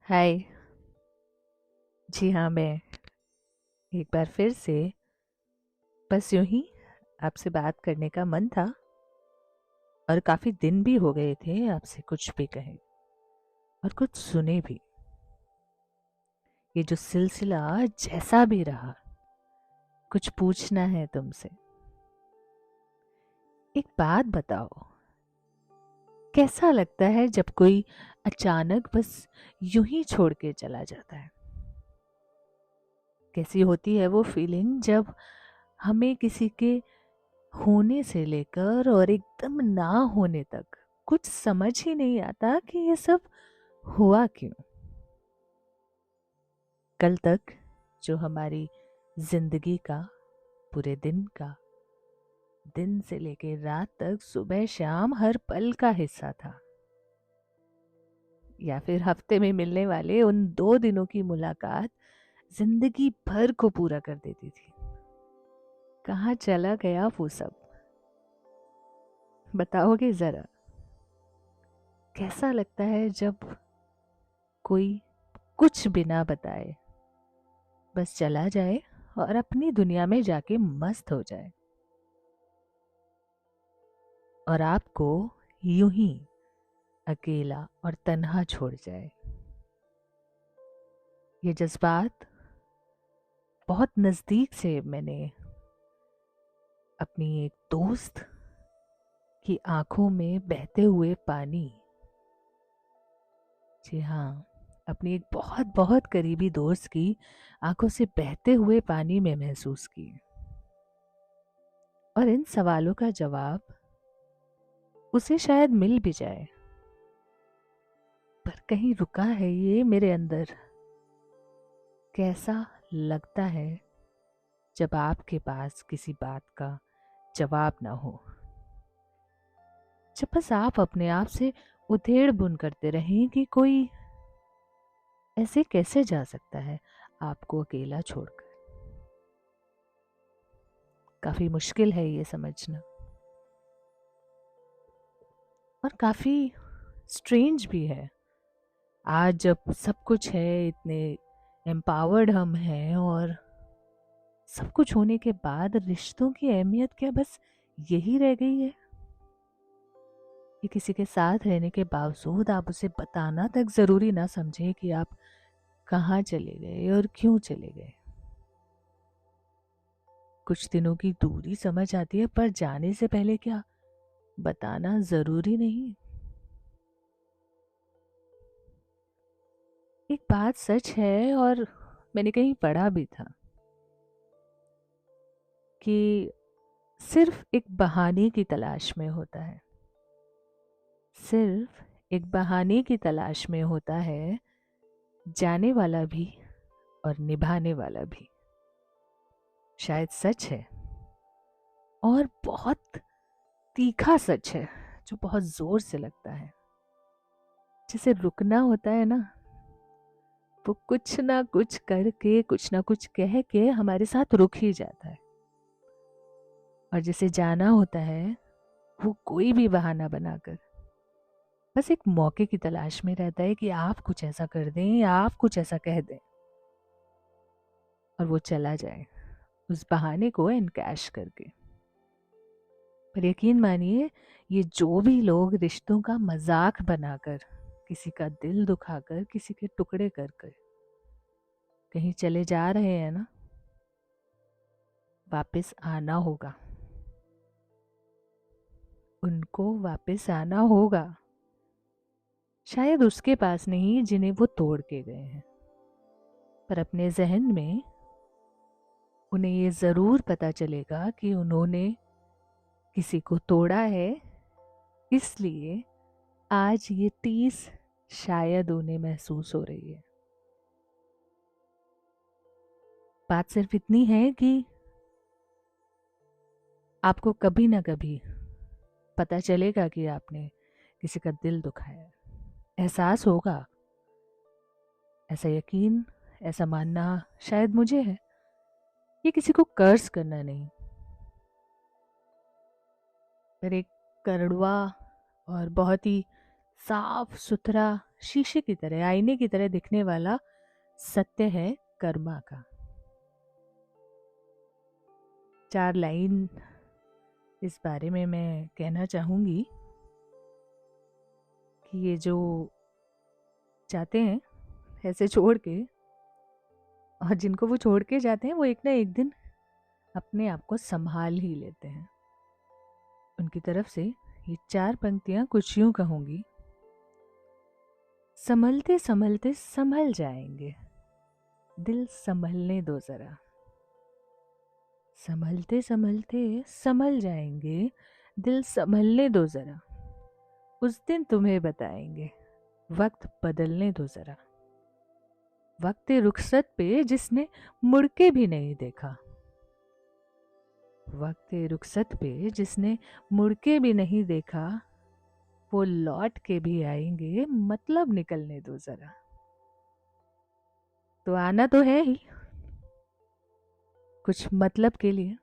हाय। जी हाँ, मैं एक बार फिर से बस यूं ही आपसे बात करने का मन था और काफ़ी दिन भी हो गए थे आपसे कुछ भी कहे और कुछ सुने भी। ये जो सिलसिला जैसा भी रहा, कुछ पूछना है तुमसे। एक बात बताओ, कैसा लगता है जब कोई अचानक बस यूं ही छोड़ के चला जाता है? कैसी होती है वो फीलिंग जब हमें किसी के होने से लेकर और एकदम ना होने तक कुछ समझ ही नहीं आता कि ये सब हुआ क्यों। कल तक जो हमारी जिंदगी का, पूरे दिन का, दिन से लेकर रात तक, सुबह शाम हर पल का हिस्सा था, या फिर हफ्ते में मिलने वाले उन 2 दिनों की मुलाकात जिंदगी भर को पूरा कर देती थी, कहाँ चला गया वो सब? बताओगे जरा, कैसा लगता है जब कोई कुछ बिना बताए बस चला जाए और अपनी दुनिया में जाके मस्त हो जाए और आपको यूं ही अकेला और तन्हा छोड़ जाए? ये जज्बात बहुत नजदीक से मैंने अपनी एक दोस्त की आंखों में बहते हुए पानी, जी हाँ, अपनी एक बहुत बहुत करीबी दोस्त की आंखों से बहते हुए पानी में महसूस की। और इन सवालों का जवाब उसे शायद मिल भी जाए, पर कहीं रुका है ये मेरे अंदर। कैसा लगता है जब आपके पास किसी बात का जवाब ना हो, जब बस आप अपने आप से उधेड़ बुन करते रहें कि कोई ऐसे कैसे जा सकता है आपको अकेला छोड़कर? काफी मुश्किल है ये समझना और काफी स्ट्रेंज भी है। आज जब सब कुछ है, इतने एम्पावर्ड हम हैं, और सब कुछ होने के बाद रिश्तों की अहमियत क्या बस यही रह गई है कि किसी के साथ रहने के बावजूद आप उसे बताना तक जरूरी ना समझे कि आप कहाँ चले गए और क्यों चले गए? कुछ दिनों की दूरी समझ आती है, पर जाने से पहले क्या बताना जरूरी नहीं? एक बात सच है, और मैंने कहीं पढ़ा भी था कि सिर्फ एक बहाने की तलाश में होता है, सिर्फ एक बहाने की तलाश में होता है जाने वाला भी और निभाने वाला भी। शायद सच है, और बहुत तीखा सच है, जो बहुत जोर से लगता है। जिसे रुकना होता है ना, वो कुछ ना कुछ करके, कुछ ना कुछ कह के हमारे साथ रुक ही जाता है। और जिसे जाना होता है, वो कोई भी बहाना बनाकर बस एक मौके की तलाश में रहता है कि आप कुछ ऐसा कर दें या आप कुछ ऐसा कह दें और वो चला जाए उस बहाने को एनकैश करके। पर यकीन मानिए, ये जो भी लोग रिश्तों का मजाक बनाकर, किसी का दिल दुखाकर, किसी के टुकड़े कर कर कहीं चले जा रहे हैं ना, वापस आना होगा, उनको वापस आना होगा। शायद उसके पास नहीं जिन्हें वो तोड़ के गए हैं, पर अपने जहन में उन्हें ये जरूर पता चलेगा कि उन्होंने किसी को तोड़ा है, इसलिए आज ये 30 शायद उन्हें महसूस हो रही है। बात सिर्फ इतनी है कि आपको कभी ना कभी पता चलेगा कि आपने किसी का दिल दुखाया है। एहसास होगा, ऐसा यकीन, ऐसा मानना शायद मुझे है। ये किसी को कर्ज करना नहीं, पर एक कड़वा और बहुत ही साफ सुथरा शीशे की तरह, आईने की तरह दिखने वाला सत्य है कर्मा का। 4 लाइन इस बारे में मैं कहना चाहूंगी कि ये जो जाते हैं ऐसे छोड़ के, और जिनको वो छोड़ के जाते हैं वो एक ना एक दिन अपने आप को संभाल ही लेते हैं। उनकी तरफ से ये 4 पंक्तियां कुछ यूं कहूंगी। संभलते संभलते संभल जाएंगे, दिल संभलने दो जरा। संभलते संभलते संभल जाएंगे, दिल संभलने दो जरा। उस दिन तुम्हें बताएंगे, वक्त बदलने दो जरा। वक्त रुखसत पे जिसने मुड़ के भी नहीं देखा, वक्त रुखसत पे जिसने मुड़ के भी नहीं देखा, वो लौट के भी आएंगे, मतलब निकलने दो जरा। तो आना तो है ही कुछ मतलब के लिए,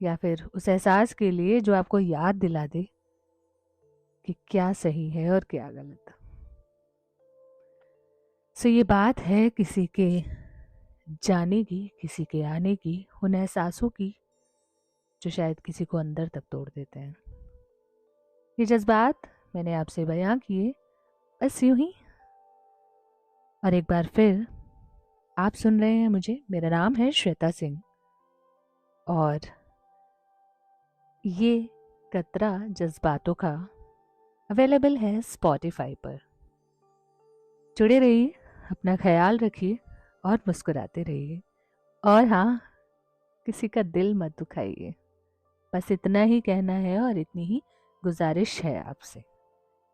या फिर उस एहसास के लिए जो आपको याद दिला दे कि क्या सही है और क्या गलत। सो ये बात है किसी के जाने की, किसी के आने की, उन एहसासों की जो शायद किसी को अंदर तक तोड़ देते हैं। ये जज्बात मैंने आपसे बयां किए बस यूं ही। और एक बार फिर आप सुन रहे हैं मुझे, मेरा नाम है श्वेता सिंह, और ये कतरा जज्बातों का अवेलेबल है स्पॉटिफाई पर। जुड़े रहिए, अपना ख्याल रखिए और मुस्कुराते रहिए। और हाँ, किसी का दिल मत दुखाइए, बस इतना ही कहना है और इतनी ही गुजारिश है आपसे।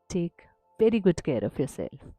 Take very good care of yourself.